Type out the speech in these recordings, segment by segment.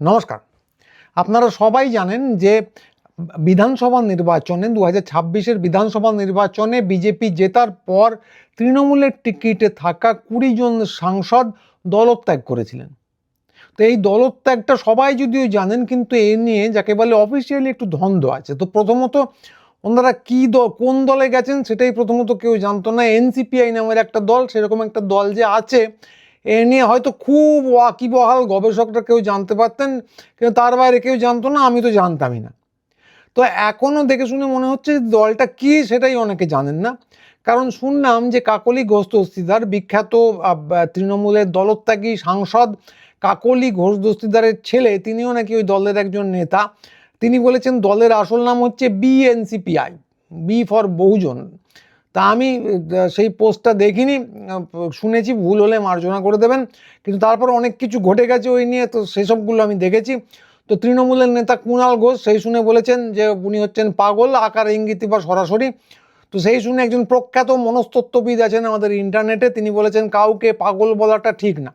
নমস্কার। আপনারা সবাই জানেন যে বিধানসভা নির্বাচনে 2026-এর বিধানসভা নির্বাচনে বিজেপি জেতার পর তৃণমূলের টিকিটে থাকা 20 জন সাংসদ দলত্যাগ করেছিলেন। তো এই দলত্যাগটা সবাই যদিও জানেন, কিন্তু এ নিয়ে যাকে বলে অফিসিয়ালি একটু দ্বন্দ্ব আছে। তো প্রথমত ওনারা কোন দলে গেছেন সেটাই প্রথমত কেউ জানতো না। এনসিপিআই নামের একটা দল, সেরকম একটা দল যে আছে এ নিয়ে হয়তো খুব ওয়াকিবহাল গবেষকরা কেউ জানতে পারতেন, কিন্তু তার বাইরে কেউ জানতো না, আমি তো জানতামই না। তো এখনও দেখে শুনে মনে হচ্ছে দলটা কি সেটাই অনেকে জানেন না। কারণ শুনলাম যে কাকলি ঘোষ দস্তিদার, বিখ্যাত তৃণমূলের দলত্যাগী সাংসদ কাকলি ঘোষ দস্তিদারের ছেলে, তিনিও নাকি ওই দলের একজন নেতা। তিনি বলেছেন দলের আসল নাম হচ্ছে বিএনসিপিআই, বি ফর বহুজন। তা আমি সেই পোস্টটা দেখিনি, শুনেছি, ভুল হলে মার্জনা করে দেবেন। কিন্তু তারপর অনেক কিছু ঘটে গেছে ওই নিয়ে, তো সেসবগুলো আমি দেখেছি। তো তৃণমূলের নেতা কুণাল ঘোষ সেই শুনে বলেছেন যে উনি হচ্ছেন পাগল, আকার ইঙ্গিত বা সরাসরি। তো সেই শুনে একজন প্রখ্যাত মনস্তত্ত্ববিদ আছেন আমাদের ইন্টারনেটে, তিনি বলেছেন কাউকে পাগল বলাটা ঠিক না।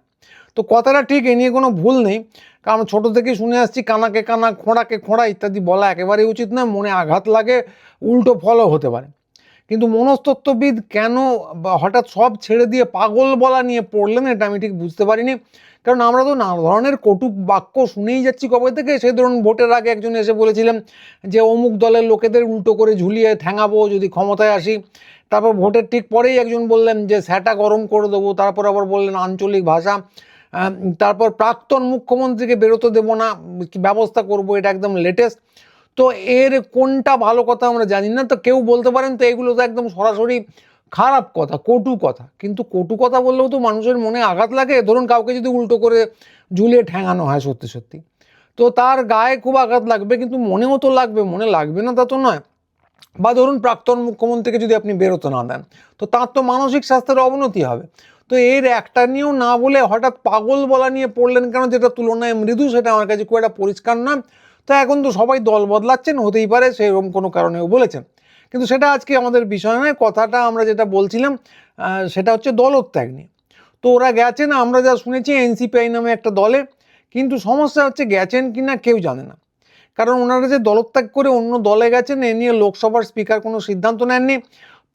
তো কথাটা ঠিক, এ নিয়ে কোনো ভুল নেই, কারণ ছোটো থেকেই শুনে আসছি কানাকে কানা, খোঁড়াকে খোঁড়া ইত্যাদি বলা একেবারেই উচিত না, মনে আঘাত লাগে, উল্টো ফলও হতে পারে। কিন্তু মনস্তত্ত্ববিদ কেন হঠাৎ সব ছেড়ে দিয়ে পাগল বলা নিয়ে পড়লেন, এটা আমি ঠিক বুঝতে পারিনি। কারণ আমরা তো নানা ধরনের কটু বাক্য শুনেই যাচ্ছি কবে থেকে। সেই ধরুন ভোটের আগে একজন এসে বলেছিলেন যে অমুক দলের লোকেদের উল্টো করে ঝুলিয়ে ঠ্যাঙাবো যদি ক্ষমতায় আসি। তারপর ভোটের ঠিক পরেই একজন বললেন যে স্যাটা গরম করে দেবো। তারপর আবার বললেন আঞ্চলিক ভাষা। তারপর প্রাক্তন মুখ্যমন্ত্রীকে বেরোতে দেবো না, ব্যবস্থা করবো, এটা একদম লেটেস্ট। তো এর কোনটা ভালো কথা আমরা জানি না। তো কেউ বলতে পারেন তো এগুলো তো একদম সরাসরি খারাপ কথা, কটু কথা। কিন্তু কটু কথা বললেও তো মানুষের মনে আঘাত লাগে। ধরুন কাউকে যদি উল্টো করে ঝুলিয়ে ঠ্যাঙানো হয় সত্যি সত্যি, তো তার গায়ে খুব আঘাত লাগবে, কিন্তু মনেও তো লাগবে, মনে লাগবে না তা তো নয়। বা ধরুন প্রাক্তন মুখ্যমন্ত্রীকে যদি আপনি বেরোতে না দেন, তো তার তো মানসিক স্বাস্থ্যের অবনতি হবে। তো এর একটা নিয়েও না বলে হঠাৎ পাগল বলা নিয়ে পড়লেন কেন, যেটা তুলনায় মৃদু, সেটা আমার কাছে খুব একটা পরিষ্কার না। তো এখন তো সবাই দল বদলাচ্ছেন, হতেই পারে সেরকম কোনো কারণেও বলেছেন, কিন্তু সেটা আজকে আমাদের বিষয় নয়। কথাটা আমরা যেটা বলছিলাম সেটা হচ্ছে দলত্যাগ নিয়ে। তো ওরা গেছেন, আমরা যা শুনেছি এনসিপিআই নামে একটা দলে, কিন্তু সমস্যা হচ্ছে গেছেন কিনা কেউ জানে না। কারণ ওনারা যে দলত্যাগ করে অন্য দলে গেছেন, এ নিয়ে লোকসভার স্পিকার কোনো সিদ্ধান্ত নেননি।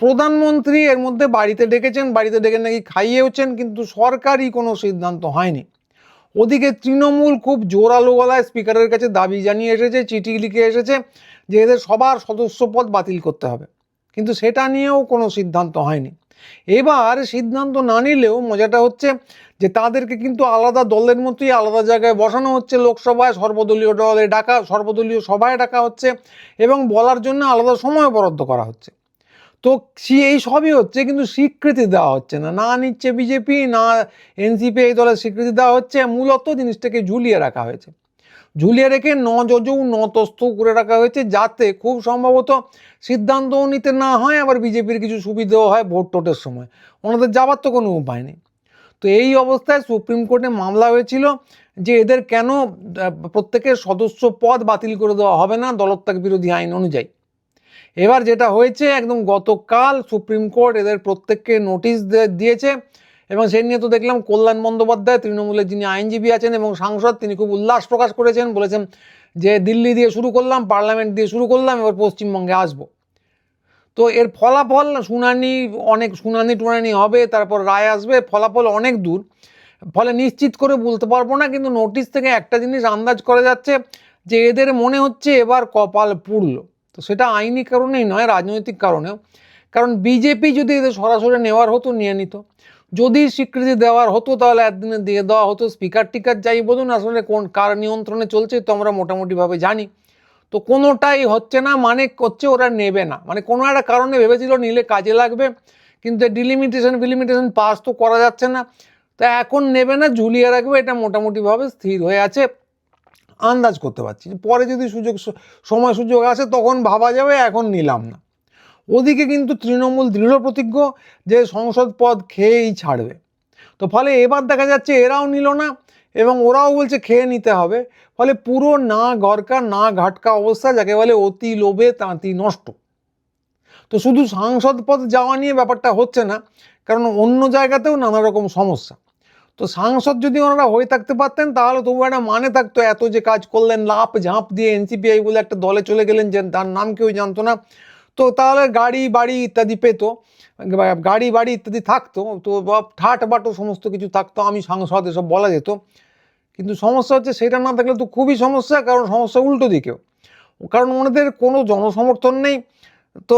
প্রধানমন্ত্রী এর মধ্যে বাড়িতে ডেকেছেন, বাড়িতে ডেকে নাকি খাইয়েওছেন, কিন্তু সরকারি কোনো সিদ্ধান্ত হয়নি। ওদিকে তৃণমূল খুব জোরালো গলায় স্পিকারের কাছে দাবি জানিয়ে এসেছে, চিঠি লিখে এসেছে যে এদের সবার সদস্যপদ বাতিল করতে হবে, কিন্তু সেটা নিয়েও কোনো সিদ্ধান্ত হয়নি। এবার সিদ্ধান্ত না নিলেও মজাটা হচ্ছে যে তাদেরকে কিন্তু আলাদা দলের মতোই আলাদা জায়গায় বসানো হচ্ছে, লোকসভায় সর্বদলীয় দলে ডাকা, সর্বদলীয় সভায় ডাকা হচ্ছে, এবং বলার জন্য আলাদা সময় বরাদ্দ করা হচ্ছে। তো এই সবই হচ্ছে, কিন্তু স্বীকৃতি দেওয়া হচ্ছে না, না নিচ্ছে বিজেপি, না এনসিপি এই দলের স্বীকৃতি দেওয়া হচ্ছে। মূলত জিনিসটাকে ঝুলিয়ে রাখা হয়েছে, ঝুলিয়ে রেখে যজৌ তস্থ করে রাখা হয়েছে, যাতে খুব সম্ভবত সিদ্ধান্তও নিতে না হয়, আবার বিজেপির কিছু সুবিধাও হয় ভোট টোটের সময়। ওনাদের যাবার তো কোনো উপায় নেই। তো এই অবস্থায় সুপ্রিম কোর্টে মামলা হয়েছিল যে এদের কেন প্রত্যেকের সদস্য পদ বাতিল করে দেওয়া হবে না দলত্যাগ বিরোধী আইন অনুযায়ী। এবার যেটা হয়েছে, একদম গতকাল সুপ্রিম কোর্ট এদের প্রত্যেককে নোটিশ দিয়েছে, এবং সেই নিয়ে তো দেখলাম কল্যাণ বন্দ্যোপাধ্যায়, তৃণমূলের যিনি আইনজীবী আছেন এবং সাংসদ, তিনি খুব উল্লাস প্রকাশ করেছেন, বলেছেন যে দিল্লি দিয়ে শুরু করলাম, পার্লামেন্ট দিয়ে শুরু করলাম, এবার পশ্চিমবঙ্গে আসবো। তো এর ফলাফল অনেক শুনানি হবে, তারপর রায় আসবে, ফলাফল অনেক দূর, ফলে নিশ্চিত করে বলতে পারবো না। কিন্তু নোটিশ থেকে একটা জিনিস আন্দাজ করা যাচ্ছে যে এদের মনে হচ্ছে এবার কপাল পুড়ল। তো সেটা আইনি কারণেই নয়, রাজনৈতিক কারণেও। কারণ বিজেপি যদি এদের সরাসরি নেওয়ার হতো, নিয়ে নিত। যদি স্বীকৃতি দেওয়ার হতো তাহলে একদিনে দিয়ে দেওয়া হতো। স্পিকার টিকার যাই বলুন, আসলে কার নিয়ন্ত্রণে চলছে তো আমরা মোটামুটিভাবে জানি। তো কোনোটাই হচ্ছে না, মানে হচ্ছে ওরা নেবে না, মানে কোনো একটা কারণে ভেবেছিল নিলে কাজে লাগবে, কিন্তু ডিলিমিটেশন পাস তো করা যাচ্ছে না। তো এখন নেবে না, ঝুলিয়ে রাখবে, এটা মোটামুটিভাবে স্থির হয়ে আছে, আন্দাজ করতে পারছি। পরে যদি সময় সুযোগ আসে তখন ভাবা যাবে, এখন নিলাম না। ওদিকে কিন্তু তৃণমূল দৃঢ় প্রতিজ্ঞ যে সংসদ পদ খেয়েই ছাড়বে। তো ফলে এবার দেখা যাচ্ছে এরাও নিল না, এবং ওরাও বলছে খেয়ে নিতে হবে। ফলে পুরো না গরকা না ঘাটকা অবস্থা, যাকে বলে অতি লোভে তাঁতি নষ্ট। তো শুধু সাংসদ পদ যাওয়া নিয়ে ব্যাপারটা হচ্ছে না, কারণ অন্য জায়গাতেও নানা রকম সমস্যা। তো সাংসদ যদি ওনারা হয়ে থাকতে পারতেন তাহলে তবু একটা মানে থাকতো, এত যে কাজ করলেন, লাফ ঝাঁপ দিয়ে এনসিপিআই বলে একটা দলে চলে গেলেন যে তার নাম কেউ জানতো না, তো তাহলে গাড়ি বাড়ি ইত্যাদি পেতো, গাড়ি বাড়ি ইত্যাদি থাকতো, তো ঠাট বাটো সমস্ত কিছু থাকতো, আমি সাংসদ এসব বলা যেত। কিন্তু সমস্যা হচ্ছে সেটা না থাকলে তো খুবই সমস্যা, কারণ সমস্যা উল্টো দিকেও, কারণ ওনাদের কোনো জনসমর্থন নেই, তো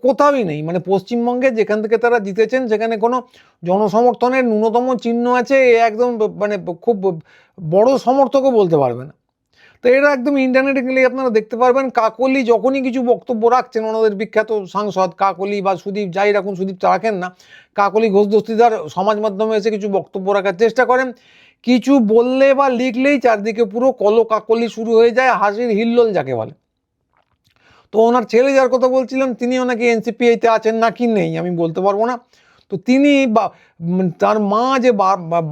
কোথাওই নেই, মানে পশ্চিমবঙ্গে যেখান থেকে তারা জিতেছেন সেখানে কোনো জনসমর্থনের ন্যূনতম চিহ্ন আছে এ একদম মানে খুব বড় সমর্থকও বলতে পারবে না। তো এরা একদম ইন্টারনেটে গেলে আপনারা দেখতে পারবেন, কাকলি যখনই কিছু বক্তব্য রাখছেন, ওনাদের বিখ্যাত সাংসদ কাকলি বা সুদীপ, যাই রাখুন, সুদীপ তো রাখেন না, কাকলি ঘোষ দস্তিদার সমাজ মাধ্যমে এসে কিছু বক্তব্য রাখার চেষ্টা করেন, কিছু বললে বা লিখলেই চারদিকে পুরো কাকলি শুরু হয়ে যায়, হাসির হিল্লোল যাকে বলে। তো ওনার ছেলে যার কথা বলছিলাম তিনিও নাকি এনসিপিআইতে আছেন নাকি নেই আমি বলতে পারবো না, তো তিনি তার মা যে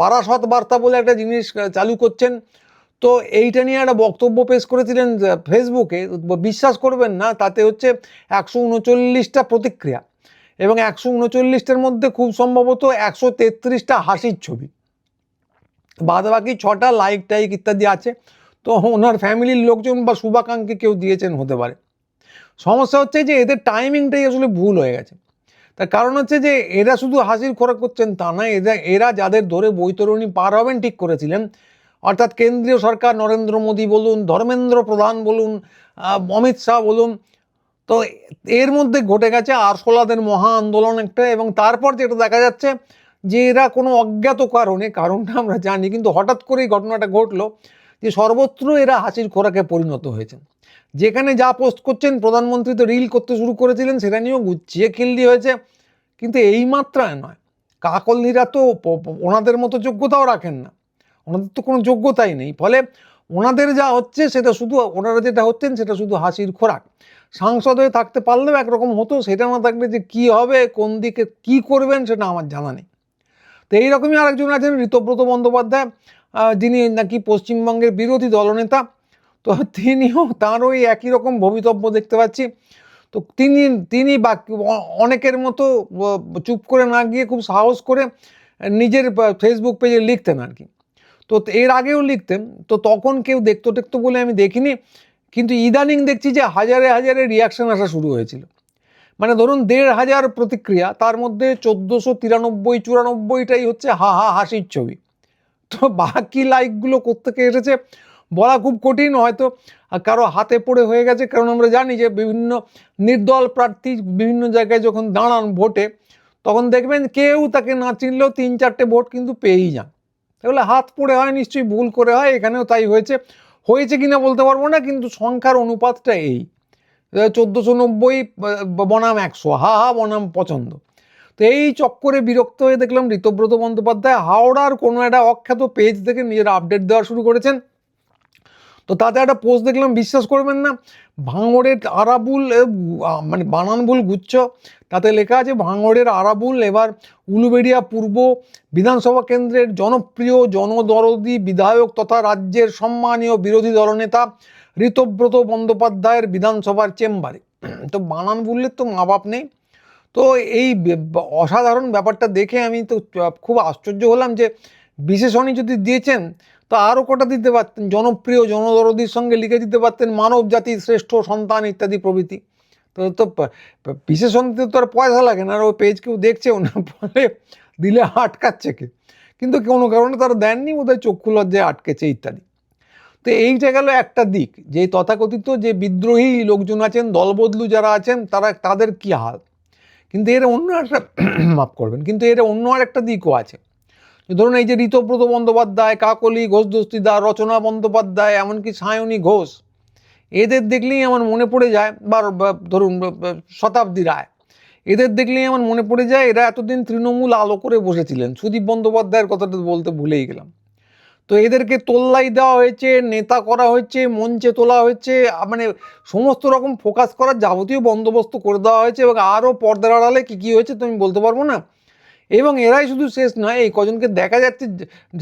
বারাসত বার্তা বলে একটা জিনিস চালু করছেন, তো এইটা নিয়ে একটা বক্তব্য পেশ করেছিলেন ফেসবুকে, বিশ্বাস করবেন না, তাতে হচ্ছে 139টা প্রতিক্রিয়া, এবং 139টার মধ্যে খুব সম্ভবত 133টা হাসির ছবি, বাদ বাকি 6টা লাইক টাইক ইত্যাদি আছে, তো ওনার ফ্যামিলির লোকজন বা শুভাকাঙ্ক্ষী কেউ দিয়েছেন হতে পারে। সমস্যা হচ্ছে যে এদের টাইমিংটাই আসলে ভুল হয়ে গেছে, তার কারণ হচ্ছে যে এরা শুধু হাসির খোরাক করছেন তা না, এরা যাদের ধরে বৈতরণী পার হবেন ঠিক করেছিলেন, অর্থাৎ কেন্দ্রীয় সরকার, নরেন্দ্র মোদী বলুন, ধর্মেন্দ্র প্রধান বলুন, অমিত শাহ বলুন, তো এর মধ্যে ঘটে গেছে আরশোলাদের মহা আন্দোলন একটা, এবং তারপর যেটা দেখা যাচ্ছে যে এরা কোনো অজ্ঞাত কারণে, কারণটা আমরা জানি কিন্তু হঠাৎ করেই ঘটনাটা ঘটলো যে সর্বত্র এরা হাসির খোরাকে পরিণত হয়েছে, যেখানে যা পোস্ট করছেন, প্রধানমন্ত্রী তো রিল করতে শুরু করেছিলেন, সেটা নিয়েও গুছিয়ে খিল্লি হয়েছে, কিন্তু এই মাত্রায় নয়। কাকলিরা তো ওনাদের মতো যোগ্যতাও রাখেন না, ওনাদের তো কোনো যোগ্যতাই নেই, ফলে ওনাদের যা হচ্ছে সেটা শুধু, ওনারা যেটা হচ্ছেন সেটা শুধু হাসির খোরাক। সাংসদ হয়ে থাকতে পারলেও একরকম হতো, সেটা না থাকলে যে কি হবে, কোন দিকে কি করবেন সেটা আমার জানা নেই। তো এইরকমই আরেকজন আছেন ঋতব্রত বন্দ্যোপাধ্যায়, যিনি নাকি পশ্চিমবঙ্গের বিরোধী দলনেতা, তো তিনিও, তাঁরও ওই একই রকম ভবিতব্য দেখতে পাচ্ছি। তো তিনি বা অনেকের মতো চুপ করে না গিয়ে খুব সাহস করে নিজের ফেসবুক পেজে লিখতেন আর কি, তো এর আগেও লিখতেন, তো তখন কেউ দেখতো টেকতো বলে আমি দেখিনি, কিন্তু ইদানিং দেখছি যে হাজারে হাজারে রিয়াকশন আসা শুরু হয়েছিল, মানে ধরুন 1,500 প্রতিক্রিয়া, তার মধ্যে 1493-94টাই হচ্ছে হাসির ছবি, তো বাকি লাইকগুলো কোত্থেকে এসেছে বলা খুব কঠিন, হয়তো কারো হাতে পড়ে হয়ে গেছে, কারণ আমরা জানি যে বিভিন্ন নির্দল প্রার্থী বিভিন্ন জায়গায় যখন দাঁড়ান ভোটে, তখন দেখবেন কেউ তাকে না চিনলেও 3-4টে ভোট কিন্তু পেয়েই যান, তাহলে হাত পড়ে হয়, নিশ্চয়ই ভুল করে হয়, এখানেও তাই হয়েছে কিনা বলতে পারবো না, কিন্তু সংখ্যার অনুপাতটা এই 1490 বনাম 100, হা বনাম পছন্দ। তো এই চক্করে বিরক্ত হয়ে দেখলাম ঋতব্রত বন্দ্যোপাধ্যায় হাওড়ার কোনো একটা অখ্যাত পেজ থেকে নিজের আপডেট দেওয়া শুরু করেছেন, তো তাতে একটা পোস্ট দেখলাম, বিশ্বাস করবেন না, ভাঙড়ের আরাবুল, মানে বানান ভুল গুচ্ছ, তাতে লেখা আছে ভাঙড়ের আরাবুল এবার উলুবেড়িয়া পূর্ব বিধানসভা কেন্দ্রের জনপ্রিয় জনদরদি বিধায়ক তথা রাজ্যের সম্মানীয় বিরোধী দলনেতা ঋতব্রত বন্দ্যোপাধ্যায়ের বিধানসভার চেম্বারে। তো বানান ভুলের তো মা বাপ নেই, তো এই অসাধারণ ব্যাপারটা দেখে আমি তো খুব আশ্চর্য হলাম যে বিশেষণই যদি দিয়েছেন তো আরও কটা দিতে পারতেন, জনপ্রিয় জনদরদির সঙ্গে লিখে দিতে পারতেন মানব জাতির শ্রেষ্ঠ সন্তান ইত্যাদি প্রভৃতি, তো বিশেষণ দিতে তো আর পয়সা লাগে না, আর ওই পেজ কেউ দেখছেও না, ফলে দিলে আটকাচ্ছে কে, কিন্তু কোনো কারণে তারা দেননি, বোধহয় চক্ষু লজ্জায় আটকেছে ইত্যাদি। তো এইটা গেল একটা দিক, যে তথাকথিত যে বিদ্রোহী লোকজন আছেন, দলবদলু যারা আছেন, তাদের কি হাল, কিন্তু এর অন্য একটা মাফ করবেন, কিন্তু এর অন্য আর একটা দিকও আছে, ধরুন এই যে ঋতব্রত বন্দ্যোপাধ্যায়, কাকলি ঘোষ দস্তিদার, রচনা বন্দ্যোপাধ্যায়, এমনকি সায়নী ঘোষ, এদের দেখলেই আমার মনে পড়ে যায়, বা ধরুন শতাব্দী রায়, এদের দেখলেই আমার মনে পড়ে যায় এরা এতদিন তৃণমূল আলো করে বসেছিলেন, সুদীপ বন্দ্যোপাধ্যায়ের কথাটা বলতে ভুলেই গেলাম, তো এদেরকে তোল্লাই দেওয়া হয়েছে, নেতা করা হয়েছে, মঞ্চে তোলা হয়েছে, মানে সমস্ত রকম ফোকাস করার যাবতীয় বন্দোবস্ত করে দেওয়া হয়েছে, এবং আরও পর্দার আড়ালে কী হয়েছে তো আমি বলতে পারবো না, এবং এরাই শুধু শেষ নয়, এই কজনকে দেখা যাচ্ছে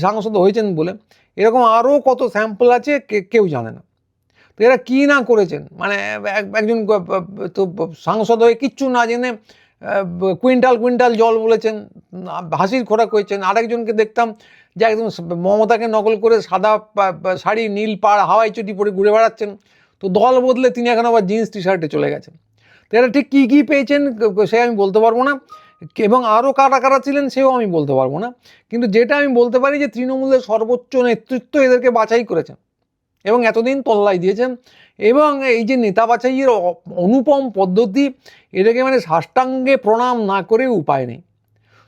সাংসদ হয়েছেন বলে, এরকম আরও কত স্যাম্পল আছে কেউ জানে না, তো এরা কী না করেছেন, মানে একজন তো সাংসদ হয়ে কিচ্ছু না জেনে কুইন্টাল কুইন্টাল জল বলেছেন, হাসির খোরাক হয়েছেন, আরেকজনকে দেখতাম যে একদম মমতাকে নকল করে সাদা শাড়ি নীল পাড় হাওয়াই চটি পরে ঘুরে বেড়াচ্ছেন। তো দল বদলে তিনি এখন আবার জিন্স টি শার্টে চলে গেছেন। তো এরা ঠিক কী কী পেয়েছেন সে আমি বলতে পারবো না, এবং আরও কারা কারা ছিলেন সেও আমি বলতে পারবো না। কিন্তু যেটা আমি বলতে পারি যে তৃণমূলের সর্বোচ্চ নেতৃত্ব এদেরকে বাছাই করেছেন এবং এতদিন তল্লাই দিয়েছেন, এবং এই যে নেতা বাছাইয়ের অনুপম পদ্ধতি, এটাকে মানে সাষ্টাঙ্গে প্রণাম না করে উপায় নেই।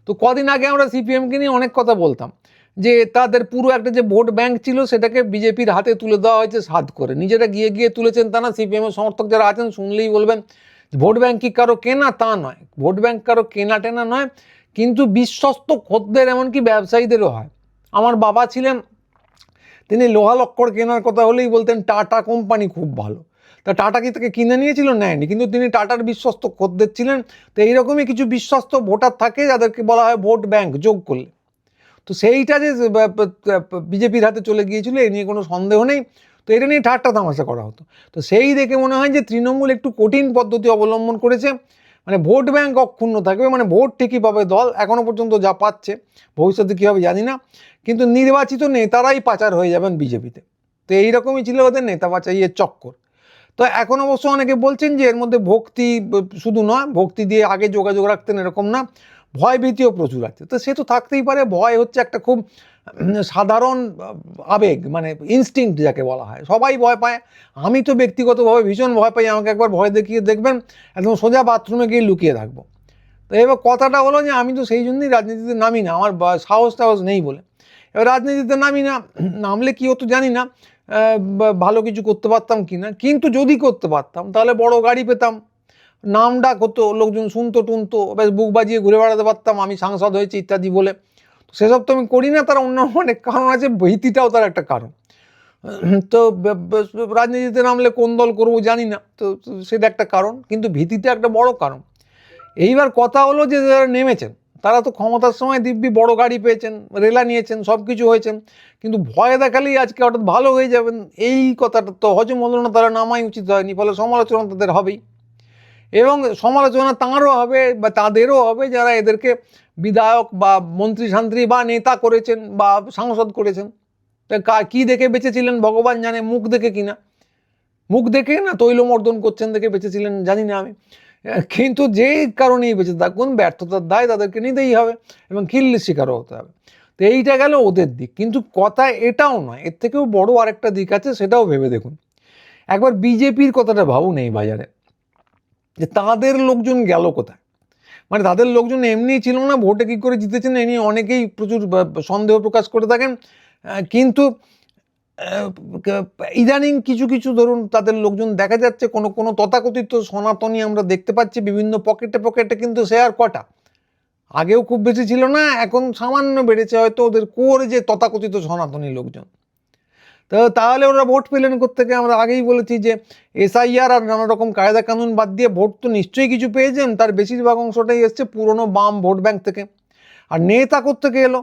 তো কদিন আগে আমরা সিপিএমকে নিয়ে অনেক কথা বলতাম যে তাদের পুরো একটা যে ভোট ব্যাংক ছিল সেটাকে বিজেপির হাতে তুলে দেওয়া হয়েছে সাধ করে। নিজেরা গিয়ে গিয়ে তুলেছেন তা না, সিপিএমের সমর্থক যারা আছেন শুনলেই বলবেন ভোট ব্যাংক কি কারো কেনা, তা নয়, ভোট ব্যাংক কারো কেনা টেনা নয়, কিন্তু বিশ্বস্ত খদ্দের এমনকি ব্যবসায়ীদেরও হয়। আমার বাবা ছিলেন, তিনি লোহা লক্কর কেনার কথা হলেই বলতেন টাটা কোম্পানি খুব ভালো। তা টাটা কি তাকে কিনে নিয়েছিল? নেয়নি, কিন্তু তিনি টাটার বিশ্বস্ত খদ্দের ছিলেন। তো এইরকমই কিছু বিশ্বস্ত ভোটার থাকে যাদেরকে বলা হয় ভোট ব্যাংক যোগ করলে। তো সেইটা যে বিজেপির হাতে চলে গিয়েছিল এ নিয়ে কোনো সন্দেহ নেই। তো এটা নিয়ে ঠাট্টা তামাশা করা হতো। তো সেই দেখে মনে হয় যে তৃণমূল একটু কঠিন পদ্ধতি অবলম্বন করেছে, মানে ভোট ব্যাংক অক্ষুণ্ণ থাকবে, মানে ভোট ঠিকই পাবে দল, এখনও পর্যন্ত যা পাচ্ছে, ভবিষ্যতে কী হবে জানি না, কিন্তু নির্বাচিত নেতারাই পাচার হয়ে যাবেন বিজেপিতে। তো এইরকমই ছিল ওদের নেতা বাছাইয়ের চক্কর। তো এখন অবশ্য অনেকে বলছেন যে এর মধ্যে ভক্তি শুধু নয়, ভক্তি দিয়ে আগে যোগাযোগ রাখতেন এরকম না, ভয় ভীতিও প্রচুর আছে। তো সে তো থাকতেই পারে, ভয় হচ্ছে একটা খুব সাধারণ আবেগ, মানে ইনস্টিংক্ট যাকে বলা হয়, সবাই ভয় পায়। আমি তো ব্যক্তিগতভাবে ভীষণ ভয় পাই, আমাকে একবার ভয় দেখিয়ে দেখবেন একদম সোজা বাথরুমে গিয়ে লুকিয়ে থাকবো। তো এবার কথাটা হলো যে আমি তো সেই জন্যই রাজনীতিতে নামি না, আমার সাহস নেই বলে। এবার রাজনীতিতে নামি না, নামলে কী হতো জানি না, ভালো কিছু করতে পারতাম কি না, কিন্তু যদি করতে পারতাম তাহলে বড় গাড়ি পেতাম, নাম ডাক হতো, লোকজন শুনতো টুনতো, বেশ বুক বাজিয়ে ঘুরে বেড়াতে পারতাম আমি সাংসদ হয়েছি ইত্যাদি বলে। তো সেসব তো আমি করি না, তার অন্য অনেক কারণ আছে, ভীতিটাও তার একটা কারণ। তো রাজনীতিতে নামলে কোন দল করবো জানি না, তো সেটা একটা কারণ, কিন্তু ভীতিটা একটা বড় কারণ। এইবার কথা হলো যে যারা নেমেছেন তারা তো ক্ষমতার সময় দিব্যি বড় গাড়ি পেয়েছেন, রেলা নিয়েছেন, সব কিছু হয়েছেন, কিন্তু ভয় দেখালেই আজকে হঠাৎ ভালো হয়ে যাবেন, এই কথাটা তো হজম হলো না, তারা নামাই উচিত হয়নি, ফলে সমালোচনা তাদের হবেই, এবং সমালোচনা তাঁরও হবে বা তাদেরও হবে যারা এদেরকে বিধায়ক বা মন্ত্রী শান্ত্রী বা নেতা করেছেন বা সাংসদ করেছেন। তা কী দেখে বেঁচেছিলেন ভগবান জানে, মুখ দেখে কিনা, মুখ দেখে না তৈলমর্দন করছেন দেখে বেঁচেছিলেন জানি না আমি, কিন্তু যে কারণেই বেঁচে থাকুন ব্যর্থতার দায় তাদেরকে নিতেই হবে এবং খিল্লির শিকারও হতে হবে। তো এইটা গেল ওদের দিক, কিন্তু কথা এটাও নয়, এর থেকেও বড় আরেকটা দিক আছে, সেটাও ভেবে দেখুন। একবার বিজেপির কথাটা ভাবুন এই বাজারে, যে তাদের লোকজন গেল কোথায়। মানে তাদের লোকজন এমনি ছিল না, ভোটে কী করে জিতেছেন এ নিয়ে অনেকেই প্রচুর সন্দেহ প্রকাশ করে থাকেন, কিন্তু ইদানিং কিছু কিছু ধরুন তাদের লোকজন দেখা যাচ্ছে, কোনো কোনো তথাকথিত সনাতনী আমরা দেখতে পাচ্ছি বিভিন্ন পকেটে পকেটে, কিন্তু সে আর কটা, আগেও খুব বেশি ছিল না, এখন সামান্য বেড়েছে হয়তো ওদের কোর যে তথাকথিত সনাতনী লোকজন। তো তাহলে ওরা ভোট পেলেন কোত্থেকে? আমরা আগেই বলেছি যে এসআইআর আর নানা রকম কায়দা কানুন বাদ দিয়ে ভোট তো নিশ্চয়ই কিছু পেয়েছেন, তার বেশিরভাগ অংশটাই এসছে পুরনো বাম ভোট ব্যাংক থেকে। আর নেতা কোত্থেকে এলো?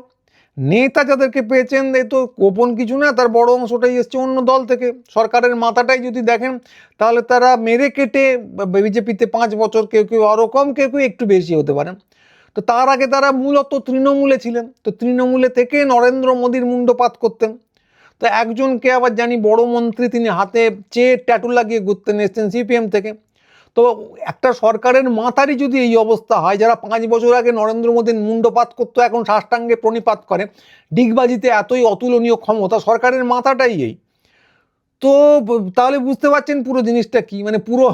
নেতা যাদেরকে পেয়েছেন এ তো গোপন কিছু না, তার বড় অংশটাই এসছে অন্য দল থেকে। সরকারের মাথাটাই যদি দেখেন তাহলে তারা মেরে কেটে বিজেপিতে 5 বছর, কেউ কেউ আরও কম, কেউ কেউ একটু বেশি হতে পারেন। তো তার আগে তারা মূলত তৃণমূলে ছিলেন, তো তৃণমূলে থেকে নরেন্দ্র মোদীর মুণ্ডপাত করতেন। তো একজনকে আবার জানি বড় মন্ত্রী, তিনি হাতে চেয়ে ট্যাটু লাগিয়ে ঘুরতেন, এসছেন সিপিএম থেকে। তো একটা সরকারের মাথারই যদি এই অবস্থা হয়, যারা 5 বছর আগে নরেন্দ্র মোদীর মুণ্ডপাত করতো এখন সাষ্টাঙ্গে প্রণিপাত করে, ডিগবাজিতে এতই অতুলনীয় ক্ষমতা, সরকারের মাথাটাই এই। তো তাহলে বুঝতে পারছেন পুরো জিনিসটা কি, মানে পুরো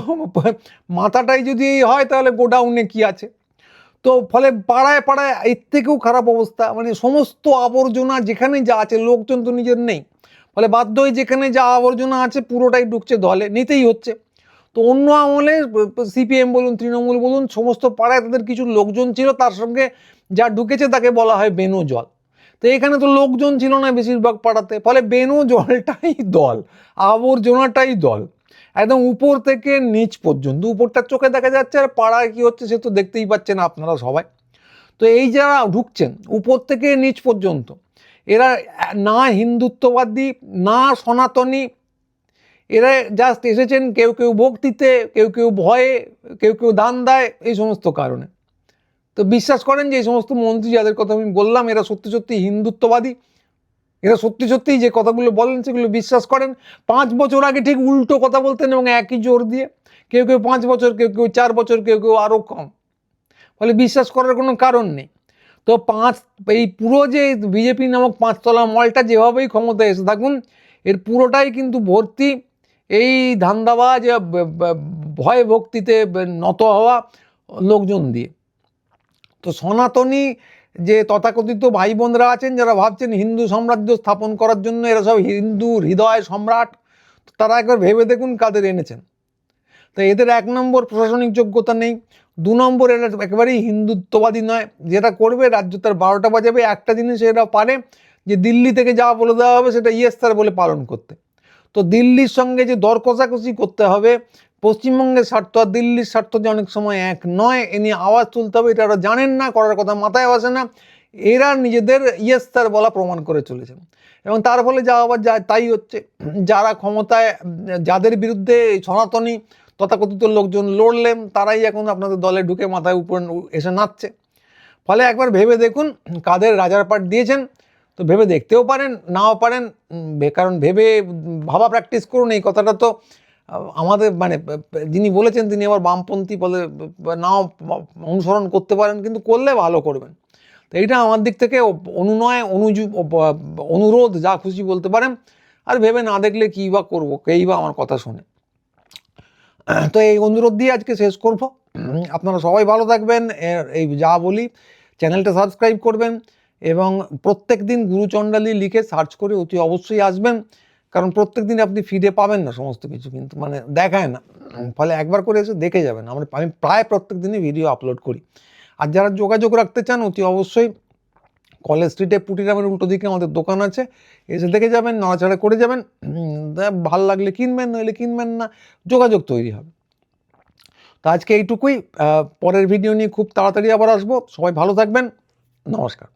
মাথাটাই যদি এই হয় তাহলে গোডাউনে কি আছে। তো ফলে পাড়ায় পাড়ায় এর থেকেও খারাপ অবস্থা, মানে সমস্ত আবর্জনা যেখানে যা আছে, লোকজন তো নিজের নেই, ফলে বাধ্য হয়ে যেখানে যা আবর্জনা আছে পুরোটাই ঢুকছে দলে, নিতেই হচ্ছে। তো অন্য আমলে সিপিএম বলুন তৃণমূল বলুন সমস্ত পাড়ায় তাদের কিছু লোকজন ছিল, তার সঙ্গে যা ঢুকেছে তাকে বলা হয় বেনো জল। তো এখানে তো লোকজন ছিল না বেশিরভাগ পাড়াতে, ফলে বেনো জলটাই দল, আবর্জনাটাই দল, একদম উপর থেকে নিচ পর্যন্ত। উপরটা চোখে দেখা যাচ্ছে, আর পাড়ায় কী হচ্ছে সে তো দেখতেই পাচ্ছেন আপনারা সবাই। তো এই যারা ঢুকছেন উপর থেকে নিচ পর্যন্ত, এরা না হিন্দুত্ববাদী না সনাতনী, এরা জাস্ট এসেছেন কেউ কেউ ভক্তিতে, কেউ কেউ ভয়ে, কেউ কেউ দান দেয়, এই সমস্ত কারণে। তো বিশ্বাস করেন যে এই সমস্ত মন্ত্রী যাদের কথা আমি বললাম এরা সত্যি সত্যি হিন্দুত্ববাদী, এরা সত্যি সত্যিই যে কথাগুলো বলেন সেগুলো বিশ্বাস করেন। 5 বছর আগে ঠিক উল্টো কথা বলতেন এবং একই জোর দিয়ে, কেউ কেউ 5 বছর, কেউ কেউ 4 বছর, কেউ কেউ আরও কম। ফলে বিশ্বাস করার কোনো কারণ নেই। তো এই পুরো যে বিজেপি নামক 5তলা মলটা যেভাবেই ক্ষমতায় এসে থাকুন, এর পুরোটাই কিন্তু ভর্তি এই ধান্দাবাজ ভয় ভক্তিতে নত হওয়া লোকজন দিয়ে। তো সনাতনী যে তথাকথিত ভাই বোনরা আছেন যারা ভাবছেন হিন্দু সাম্রাজ্য স্থাপন করার জন্য এরা সব হিন্দুর হৃদয় সম্রাট, তারা একবার ভেবে দেখুন কাদের এনেছেন। তো এদের 1 নম্বর প্রশাসনিক যোগ্যতা নেই, 2 নম্বর এরা একেবারেই হিন্দুত্ববাদী নয়। যেটা করবে রাজ্য তার 12টা বাজাবে, একটা জিনিস এরা পারে যে দিল্লি থেকে যা বলে দেওয়া হবে সেটা ইয়েস স্যার বলে পালন করতে। তো দিল্লির সঙ্গে যে দর কষাকষি করতে হবে, পশ্চিমবঙ্গের স্বার্থ আর দিল্লির স্বার্থ যে অনেক সময় এক নয়, এ নিয়ে আওয়াজ তুলতে হবে, এটা ওরা জানেন না, করার কথা মাথায় আসে না। এরা নিজেদের ইয়েস স্যার বলা প্রমাণ করে চলেছেন এবং তার ফলে যা আবার তাই হচ্ছে। যারা ক্ষমতায়, যাদের বিরুদ্ধে সনাতনী তথাকথিত লোকজন লড়লেন, তারাই এখন আপনাদের দলে ঢুকে মাথায় উপর এসে নাচছে। ফলে একবার ভেবে দেখুন কাদের রাজার পাট দিয়েছেন। তো ভেবে দেখতেও পারেন, নাও পারেন, কারণ ভেবে ভাবা প্র্যাকটিস করুন। এই কথাটা তো আমাদের মানে যিনি বলেছেন তিনি আবার বামপন্থী, বলে নাও অনুসরণ করতে পারেন, কিন্তু করলে ভালো করবেন। তো এইটা আমার দিক থেকে অনুনয়, অনুরোধ, যা খুশি বলতে পারেন। আর ভেবে না দেখলে কী বা করবো, কেই বা আমার কথা শুনে। তো এই অনুরোধ দিয়ে আজকে শেষ করব। আপনারা সবাই ভালো থাকবেন। এই যা বলি চ্যানেলটা সাবস্ক্রাইব করবেন এবং প্রত্যেক দিন গুরুচণ্ডালী লিখে সার্চ করে অতি অবশ্যই আসবেন, কারণ প্রত্যেক দিন আপনি ফিডে পাবেন না সমস্ত কিছু, কিন্তু মানে দেখায় না। ফলে একবার করে এসে দেখে যাবেন। আমি প্রায় প্রত্যেক দিনই ভিডিও আপলোড করি। আর যারা যোগাযোগ রাখতে চান অতি অবশ্যই কলেজ স্ট্রিটে পুটিরামের উল্টো দিকে আমাদের দোকান আছে, এসে দেখে যাবেন, নড়াচড়া করে যাবেন। ভাল লাগলে কিনবেন, নইলে কিনবেন না, যোগাযোগ তৈরি হবে। তো আজকে এইটুকুই। পরের ভিডিও নিয়ে খুব তাড়াতাড়ি আবার আসবো। সবাই ভালো থাকবেন। নমস্কার।